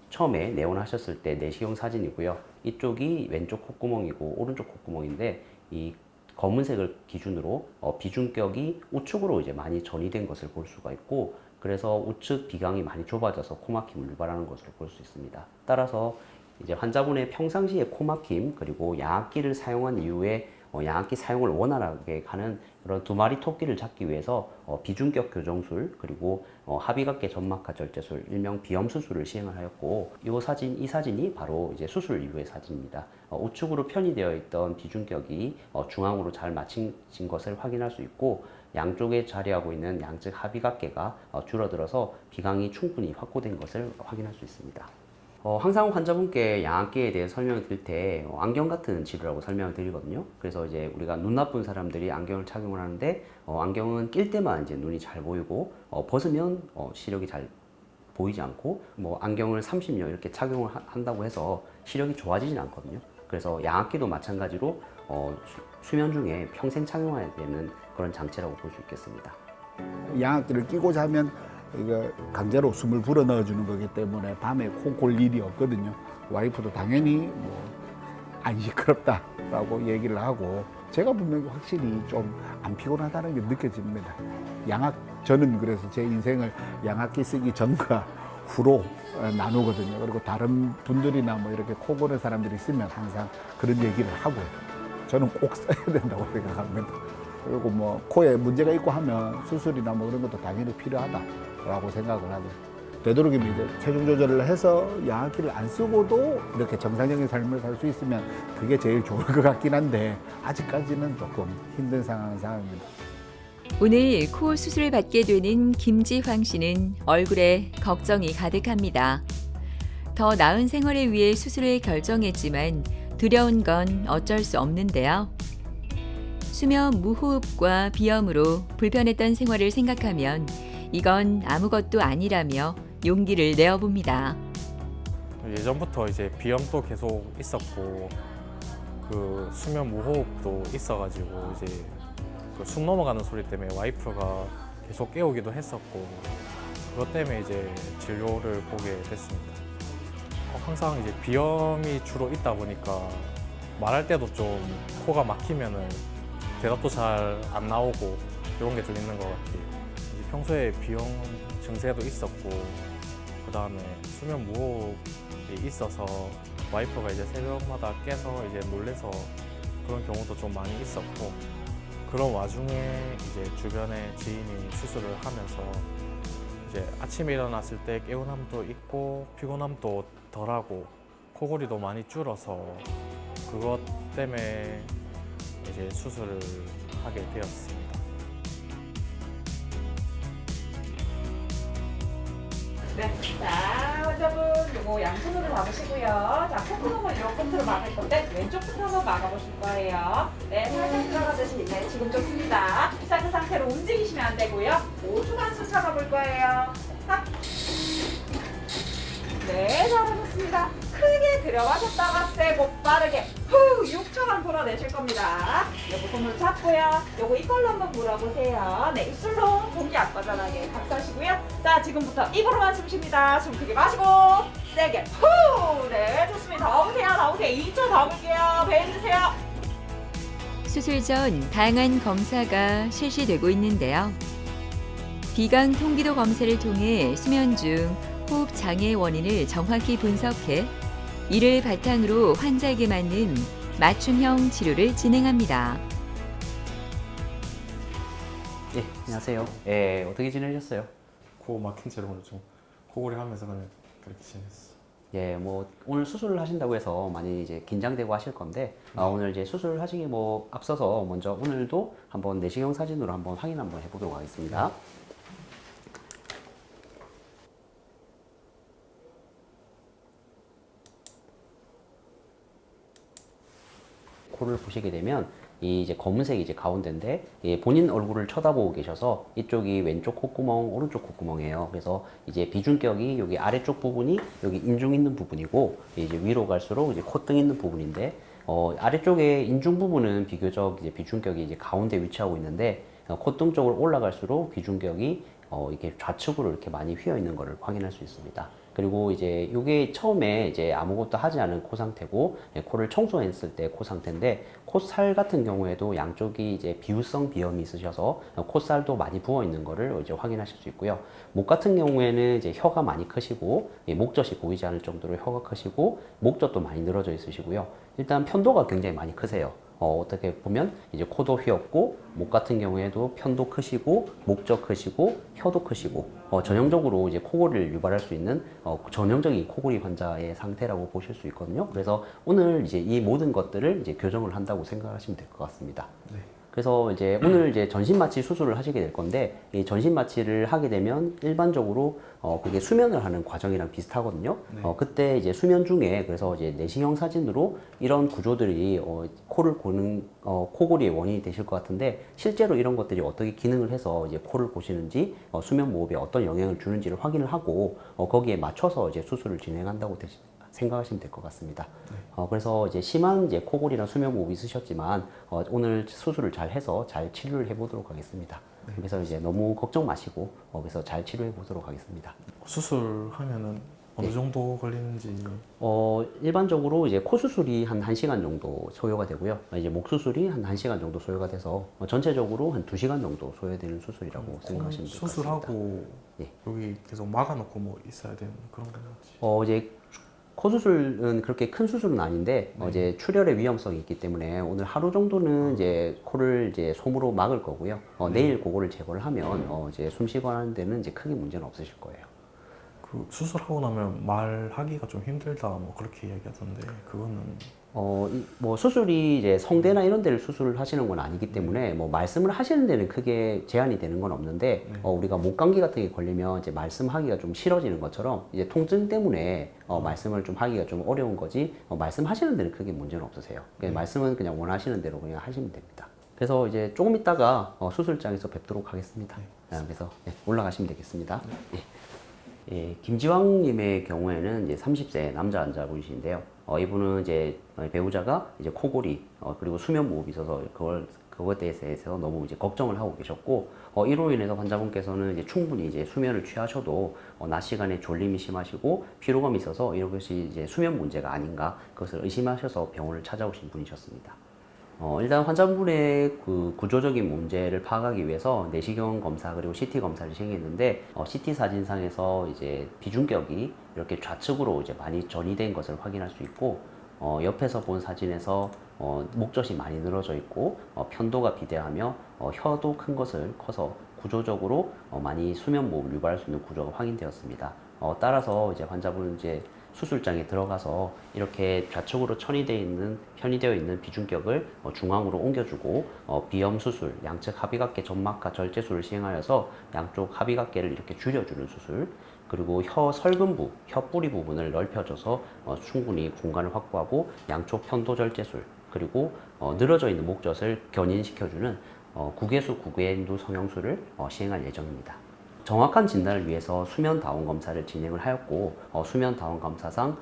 처음에 내원하셨을 때 내시경 사진이고요. 이쪽이 왼쪽 콧구멍이고 오른쪽 콧구멍인데 이 검은색을 기준으로 비중격이 우측으로 이제 많이 전이된 것을 볼 수가 있고 그래서 우측 비강이 많이 좁아져서 코막힘을 유발하는 것으로 볼 수 있습니다. 따라서 이제 환자분의 평상시에 코막힘 그리고 양압기를 사용한 이후에 양압기 사용을 원활하게 하는 그런 두 마리 토끼를 잡기 위해서 비중격 교정술 그리고 합의각계 점막하 절제술 일명 비염 수술을 시행을 하였고 이 사진이 바로 이제 수술 이후의 사진입니다. 우측으로 편의되어 있던 비중격이 중앙으로 잘 맞춰진 것을 확인할 수 있고 양쪽에 자리하고 있는 양측 합의각계가 줄어들어서 비강이 충분히 확보된 것을 확인할 수 있습니다. 항상 환자분께 양압기에 대해 설명을 드릴 때 안경 같은 치료라고 설명을 드리거든요. 그래서 이제 우리가 눈 나쁜 사람들이 안경을 착용을 하는데 안경은 낄 때만 이제 눈이 잘 보이고 벗으면 시력이 잘 보이지 않고 뭐 안경을 30년 이렇게 착용을 한다고 해서 시력이 좋아지진 않거든요. 그래서 양압기도 마찬가지로 수면 중에 평생 착용해야 되는 그런 장치라고 볼 수 있겠습니다. 양압기를 끼고 자면 이거 강제로 숨을 불어 넣어주는 거기 때문에 밤에 코 골 일이 없거든요. 와이프도 당연히 안 시끄럽다라고 얘기를 하고 제가 분명히 확실히 좀 안 피곤하다는 게 느껴집니다. 저는 그래서 제 인생을 양압기 쓰기 전과 후로 나누거든요. 그리고 다른 분들이나 뭐 이렇게 코 고는 사람들이 있으면 항상 그런 얘기를 하고요. 저는 꼭 써야 된다고 생각합니다. 그리고 뭐 코에 문제가 있고 하면 수술이나 뭐 그런 것도 당연히 필요하다라고 생각을 하고 되도록이면 이제 체중 조절을 해서 양압기를 안 쓰고도 이렇게 정상적인 삶을 살 수 있으면 그게 제일 좋을 것 같긴 한데 아직까지는 조금 힘든 상황입니다. 오늘 코 수술을 받게 되는 김지황 씨는 얼굴에 걱정이 가득합니다. 더 나은 생활을 위해 수술을 결정했지만 두려운 건 어쩔 수 없는데요. 수면 무호흡과 비염으로 불편했던 생활을 생각하면 이건 아무것도 아니라며 용기를 내어봅니다. 예전부터 이제 비염도 계속 있었고 그 수면 무호흡도 있어가지고 이제 그 숨 넘어가는 소리 때문에 와이프가 계속 깨우기도 했었고 그것 때문에 이제 진료를 보게 됐습니다. 항상 이제 비염이 주로 있다 보니까 말할 때도 좀 코가 막히면은 대답도 잘 안 나오고 이런 게 좀 있는 것 같아요. 이제 평소에 비염 증세도 있었고 그 다음에 수면 무호흡이 있어서 와이프가 이제 새벽마다 깨서 이제 놀래서 그런 경우도 좀 많이 있었고 그런 와중에 이제 주변에 지인이 수술을 하면서 이제 아침에 일어났을 때 개운함도 있고 피곤함도 덜하고 코골이도 많이 줄어서 그것 때문에 이제 수술을 하게 되었습니다. 네, 자 환자분 요거 양손으로 잡으시고요. 자 콧구멍을 요 컨트로 막을 건데 왼쪽부터 한번 막아보실 거예요. 네, 살짝 들어가듯이 네 지금 좋습니다. 자 그 상태로 움직이시면 안 되고요. 5초간 숨 참아볼 거예요. 하. 네, 잘하셨습니다. 크게 들여마셨다가 세고 빠르게 후 6초간 불어내실 겁니다. 요거 손으로 잡고요. 요거 이걸로 한번 물어보세요. 네, 입술로 공기 안 빠져나게 감싸시고요. 자, 지금부터 입으로만 숨 쉽니다. 숨 크게 마시고 세게 후. 네, 좋습니다. 나오세요. 2초 더 볼게요. 배 해주세요. 수술 전 다양한 검사가 실시되고 있는데요. 비강 통기도 검사를 통해 수면 중 호흡 장애 원인을 정확히 분석해 이를 바탕으로 환자에게 맞는 맞춤형 치료를 진행합니다. 네, 안녕하세요. 예, 어떻게 지내셨어요? 코 막힌 채로 좀 코골이 하면서 그냥 그렇게 지냈어. 예, 뭐 오늘 수술을 하신다고 해서 많이 이제 긴장되고 하실 건데 오늘 이제 수술을 하시기 뭐 앞서서 먼저 오늘도 한번 내시경 사진으로 한번 확인 한번 해보도록 하겠습니다. 코를 보시게 되면 이 이제 검은색이 이제 가운데인데 본인 얼굴을 쳐다보고 계셔서 이쪽이 왼쪽 콧구멍, 오른쪽 콧구멍이에요. 그래서 이제 비중격이 여기 아래쪽 부분이 여기 인중 있는 부분이고 이제 위로 갈수록 이제 콧등 있는 부분인데 아래쪽에 인중 부분은 비교적 이제 비중격이 이제 가운데 위치하고 있는데 콧등 쪽으로 올라갈수록 비중격이 이렇게 좌측으로 이렇게 많이 휘어 있는 것을 확인할 수 있습니다. 그리고 이제 이게 처음에 이제 아무것도 하지 않은 코 상태고 코를 청소했을 때 코 상태인데 콧살 같은 경우에도 양쪽이 이제 비우성 비염이 있으셔서 콧살도 많이 부어 있는 거를 이제 확인하실 수 있고요. 목 같은 경우에는 이제 혀가 많이 크시고 목젖이 보이지 않을 정도로 혀가 크시고 목젖도 많이 늘어져 있으시고요. 일단 편도가 굉장히 많이 크세요. 어떻게 보면 이제 코도 휘었고 목 같은 경우에도 편도 크시고 목젖 크시고 혀도 크시고 전형적으로 이제 코골이를 유발할 수 있는 전형적인 코골이 환자의 상태라고 보실 수 있거든요. 그래서 오늘 이제 이 모든 것들을 이제 교정을 한다고 생각하시면 될 것 같습니다. 네. 그래서 이제 오늘 이제 전신 마취 수술을 하시게 될 건데 이 전신 마취를 하게 되면 일반적으로 그게 수면을 하는 과정이랑 비슷하거든요. 네. 그때 이제 수면 중에 그래서 이제 내시경 사진으로 이런 구조들이 코를 고는 코골이의 원인이 되실 것 같은데 실제로 이런 것들이 어떻게 기능을 해서 이제 코를 고시는지 수면 무호흡에 어떤 영향을 주는지를 확인을 하고 거기에 맞춰서 이제 수술을 진행한다고 생각하시면 될 것 같습니다. 네. 그래서 이제 심한 이제 코골이나 수면 무호흡이 있으셨지만 오늘 수술을 잘 해서 잘 치료를 해보도록 하겠습니다. 네. 그래서 이제 너무 걱정 마시고 그래서 잘 치료해 보도록 하겠습니다. 수술하면은 어느 정도 걸리는지. 일반적으로 이제 코 수술이 한 1시간 정도 소요가 되고요. 이제 목 수술이 한 1시간 정도 소요가 돼서 전체적으로 한 2시간 정도 소요되는 수술이라고 생각하시면 될 것 같습니다. 수술하고 예. 여기 계속 막아놓고 뭐 있어야 되는 그런 건지. 이제 코 수술은 그렇게 큰 수술은 아닌데 이제 출혈의 위험성이 있기 때문에 오늘 하루 정도는 이제 코를 이제 솜으로 막을 거고요. 내일 그거를 제거를 하면 이제 숨 쉬고 하는 데는 이제 크게 문제는 없으실 거예요. 그 수술하고 나면 말하기가 좀 힘들다 뭐 그렇게 이야기하던데 그거는 뭐 수술이 이제 성대나 이런 데를 수술하시는 건 아니기 때문에 뭐 말씀을 하시는 데는 크게 제한이 되는 건 없는데 우리가 목감기 같은 게 걸리면 이제 말씀하기가 좀 싫어지는 것처럼 이제 통증 때문에 말씀을 좀 하기가 좀 어려운 거지 말씀하시는 데는 크게 문제는 없으세요. 그냥 말씀은 그냥 원하시는 대로 그냥 하시면 됩니다. 그래서 이제 조금 있다가 수술장에서 뵙도록 하겠습니다. 그래서 올라가시면 되겠습니다. 예, 김지왕님의 경우에는 이제 30세 남자 환자분이신데요. 이분은 이제 배우자가 이제 코골이 그리고 수면 무호흡이 있어서 그거에 대해서 너무 이제 걱정을 하고 계셨고 이로 인해서 환자분께서는 이제 충분히 이제 수면을 취하셔도 낮 시간에 졸림이 심하시고 피로감이 있어서 이것이 이제 수면 문제가 아닌가 그것을 의심하셔서 병원을 찾아오신 분이셨습니다. 일단 환자분의 그 구조적인 문제를 파악하기 위해서 내시경 검사 그리고 CT 검사를 시행했는데 CT 사진상에서 이제 비중격이 이렇게 좌측으로 이제 많이 전이된 것을 확인할 수 있고 옆에서 본 사진에서 목젖이 많이 늘어져 있고 편도가 비대하며 혀도 큰 것을 커서 구조적으로 많이 수면 무호흡을 유발할 수 있는 구조가 확인되었습니다. 따라서 이제 환자분은 이제 수술장에 들어가서 이렇게 좌측으로 편의되어 있는 비중격을 중앙으로 옮겨주고 비염 수술, 양측 합의각계 점막하 절제술을 시행하여서 양쪽 합의각계를 이렇게 줄여주는 수술, 그리고 혀 설근부, 혀 뿌리 부분을 넓혀줘서 충분히 공간을 확보하고 양쪽 편도 절제술, 그리고 늘어져 있는 목젖을 견인시켜주는 구개수 구개인두 성형술을 시행할 예정입니다. 정확한 진단을 위해서 수면 다원 검사를 진행을 하였고 수면 다원 검사상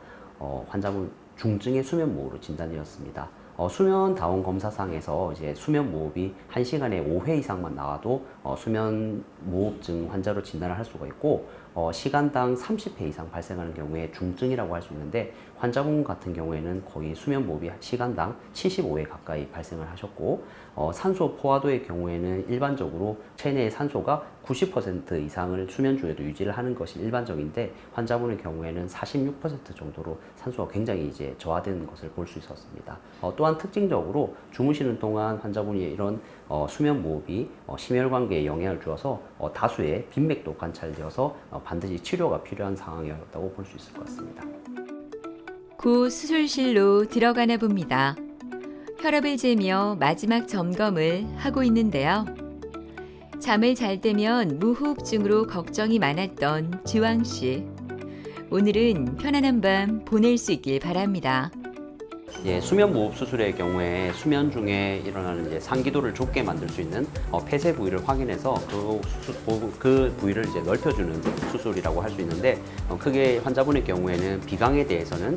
환자분 중증의 수면 무호흡으로 진단되었습니다. 수면 다원 검사상에서 이제 수면 무호흡이 1시간에 5회 이상만 나와도 수면 무호흡증 환자로 진단을 할 수가 있고 시간당 30회 이상 발생하는 경우에 중증이라고 할 수 있는데 환자분 같은 경우에는 거의 수면 무호흡이 시간당 75회 가까이 발생을 하셨고 산소 포화도의 경우에는 일반적으로 체내의 산소가 90% 이상을 수면 중에도 유지를 하는 것이 일반적인데 환자분의 경우에는 46% 정도로 산소가 굉장히 이제 저하되는 것을 볼 수 있었습니다. 또한 특징적으로 주무시는 동안 환자분이 이런 수면 무호흡이 심혈관계에 영향을 주어서 다수의 빈맥도 관찰되어서 반드시 치료가 필요한 상황이었다고 볼 수 있을 것 같습니다. 구 수술실로 들어가나 봅니다. 혈압을 재며 마지막 점검을 하고 있는데요. 잠을 잘 때면 무호흡증으로 걱정이 많았던 지왕 씨. 오늘은 편안한 밤 보낼 수 있길 바랍니다. 예, 수면 무호흡 수술의 경우에 수면 중에 일어나는 이제 상기도를 좁게 만들 수 있는 폐쇄 부위를 확인해서 그 부위를 이제 넓혀주는 수술이라고 할 수 있는데 크게 환자분의 경우에는 비강에 대해서는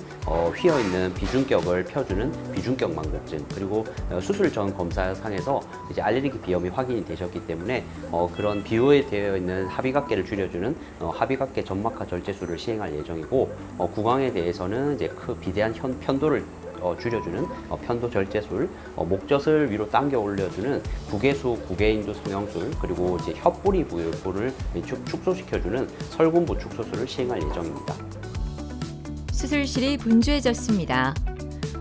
휘어 있는 비중격을 펴주는 비중격 망각증 그리고 수술 전 검사상에서 이제 알레르기 비염이 확인이 되셨기 때문에 그런 비호에 되어 있는 합의각계를 줄여주는 합의각계 점막하 절제술을 시행할 예정이고 구강에 대해서는 이제 비대한 편도를 줄여주는 편도 절제술, 목젖을 위로 당겨 올려주는 구개수 구개인두 성형술, 그리고 이제 혀뿌리 부위를 축소시켜주는 설군부 축소술을 시행할 예정입니다. 수술실이 분주해졌습니다.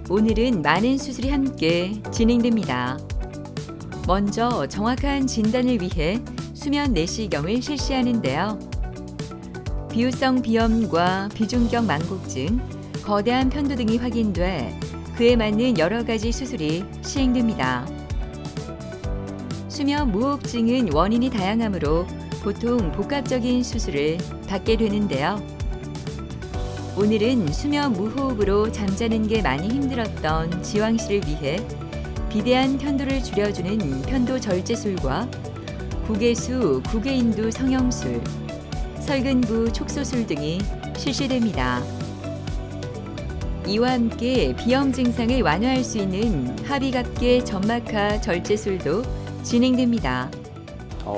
오늘은 많은 수술이 함께 진행됩니다. 먼저 정확한 진단을 위해 수면 내시경을 실시하는데요. 비후성 비염과 비중격 망곡증, 거대한 편도 등이 확인돼 그에 맞는 여러 가지 수술이 시행됩니다. 수면 무호흡증은 원인이 다양하므로 보통 복합적인 수술을 받게 되는데요. 오늘은 수면 무호흡으로 잠자는 게 많이 힘들었던 지왕 씨를 위해 비대한 편도를 줄여주는 편도 절제술과 구개수 구개인두 성형술, 설근부 촉소술 등이 실시됩니다. 이와 함께 비염 증상을 완화할 수 있는 합의각계 점막하 절제술도 진행됩니다.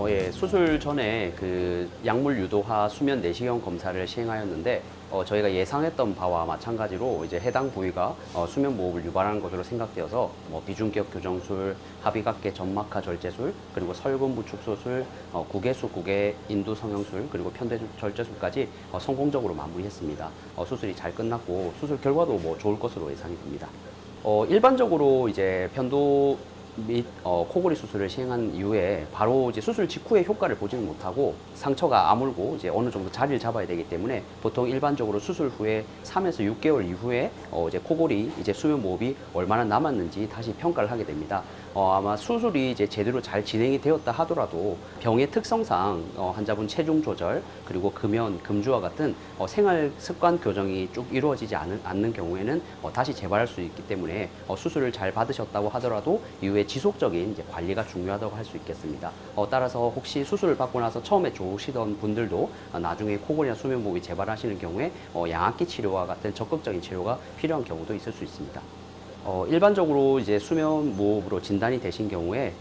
예, 수술 전에 그 약물 유도화 수면 내시경 검사를 시행하였는데 저희가 예상했던 바와 마찬가지로 이제 해당 부위가 수면 무호흡을 유발하는 것으로 생각되어서 비중격 교정술, 합의각계 점막하 절제술, 그리고 설근부 축소술, 구개수 구개인두 성형술, 그리고 편대 절제술까지 성공적으로 마무리했습니다. 수술이 잘 끝났고 수술 결과도 좋을 것으로 예상이 됩니다. 일반적으로 이제 편도 및 코골이 수술을 시행한 이후에 바로 이제 수술 직후에 효과를 보지는 못하고 상처가 아물고 이제 어느 정도 자리를 잡아야 되기 때문에 보통 일반적으로 수술 후에 3에서 6개월 이후에 이제 코골이 이제 수면 무호흡이 얼마나 남았는지 다시 평가를 하게 됩니다. 아마 수술이 이제 제대로 잘 진행이 되었다 하더라도 병의 특성상 환자분 체중 조절 그리고 금연, 금주와 같은 생활 습관 교정이 쭉 이루어지지 않는 경우에는 다시 재발할 수 있기 때문에 수술을 잘 받으셨다고 하더라도 이후에 지속적인 이제 관리가 중요하다고 할 수 있겠습니다. 따라서 혹시 수술을 받고 나서 처음에 좋으시던 분들도 나중에 코골이나 수면 무호흡이 재발하시는 경우에 양압기 치료와 같은 적극적인 치료가 필요한 경우도 있을 수 있습니다. 일반적으로 이제 수면 무호흡으로 진단이 되신 경우에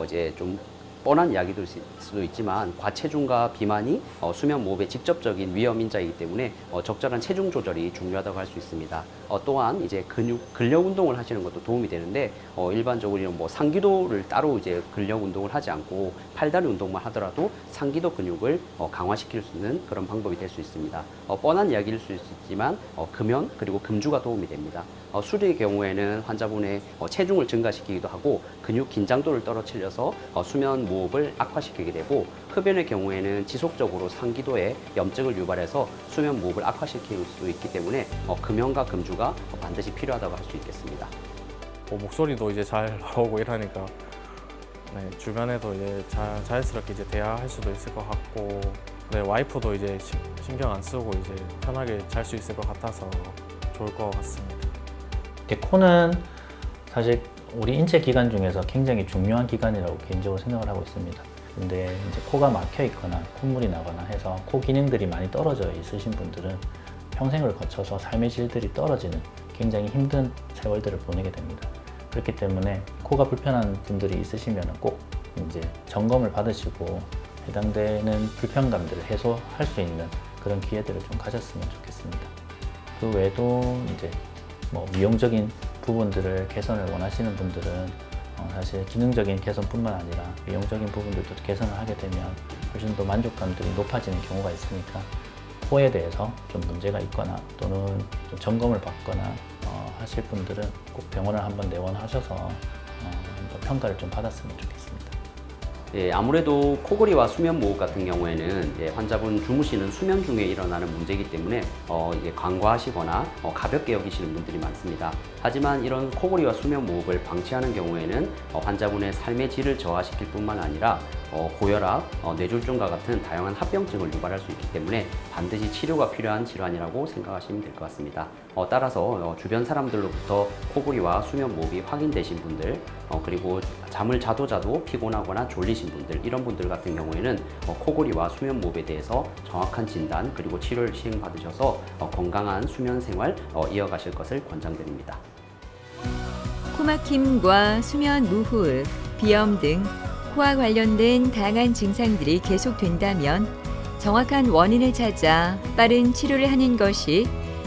이제 좀 뻔한 이야기일 수도 있지만 과체중과 비만이 수면 무호흡의 직접적인 위험 인자이기 때문에 적절한 체중 조절이 중요하다고 할 수 있습니다. 또한 이제 근력 운동을 하시는 것도 도움이 되는데 일반적으로 뭐 상기도를 따로 이제 근력 운동을 하지 않고 팔다리 운동만 하더라도 상기도 근육을 강화시킬 수 있는 그런 방법이 될 수 있습니다. 뻔한 이야기일 수 있지만 금연 그리고 금주가 도움이 됩니다. 술의 경우에는 환자분의 체중을 증가시키기도 하고 근육 긴장도를 떨어뜨려서 수면 무호흡을 악화시키게 되고 흡연의 경우에는 지속적으로 상기도에 염증을 유발해서 수면 무호흡을 악화시킬 수 있기 때문에 금연과 금주가 반드시 필요하다고 할 수 있겠습니다. 목소리도 이제 잘 나오고 이러니까 네, 주변에도 이제 자연스럽게 이제 대화할 수도 있을 것 같고 네, 와이프도 이제 신경 안 쓰고 이제 편하게 잘 수 있을 것 같아서 좋을 것 같습니다. 코는 사실 우리 인체 기관 중에서 굉장히 중요한 기관이라고 개인적으로 생각을 하고 있습니다. 근데 이제 코가 막혀 있거나 콧물이 나거나 해서 코 기능들이 많이 떨어져 있으신 분들은 평생을 거쳐서 삶의 질들이 떨어지는 굉장히 힘든 세월들을 보내게 됩니다. 그렇기 때문에 코가 불편한 분들이 있으시면 꼭 이제 점검을 받으시고 해당되는 불편감들을 해소할 수 있는 그런 기회들을 좀 가졌으면 좋겠습니다. 그 외에도 이제 뭐 미용적인 부분들을 개선을 원하시는 분들은 사실 기능적인 개선뿐만 아니라 미용적인 부분들도 개선을 하게 되면 훨씬 더 만족감들이 높아지는 경우가 있으니까 코에 대해서 좀 문제가 있거나 또는 좀 점검을 받거나 하실 분들은 꼭 병원을 한번 내원하셔서 한번 평가를 좀 받았으면 좋겠습니다. 예, 아무래도 코골이와 수면 무호흡 같은 경우에는 환자분 주무시는 수면 중에 일어나는 문제이기 때문에 이제 간과하시거나 가볍게 여기시는 분들이 많습니다. 하지만 이런 코골이와 수면 무호흡을 방치하는 경우에는 환자분의 삶의 질을 저하시킬 뿐만 아니라 고혈압, 뇌졸중과 같은 다양한 합병증을 유발할 수 있기 때문에 반드시 치료가 필요한 질환이라고 생각하시면 될 것 같습니다. 따라서 주변 사람들로부터 코골이와 수면 무호흡이 확인되신 분들 그리고 잠을 자도 피곤하거나 졸리신 분들 이런 분들 같은 경우에는 코골이와 수면 무호흡에 대해서 정확한 진단 그리고 치료를 시행받으셔서 건강한 수면 생활 이어가실 것을 권장드립니다. 코막힘과 수면 무호흡, 비염 등 코와 관련된 다양한 증상들이 계속된다면 정확한 원인을 찾아 빠른 치료를 하는 것이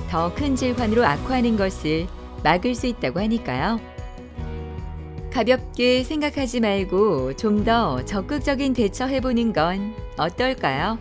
더 큰 질환으로 악화하는 것을 막을 수 있다고 하니까요. 가볍게 생각하지 말고 좀 더 적극적인 대처해보는 건 어떨까요?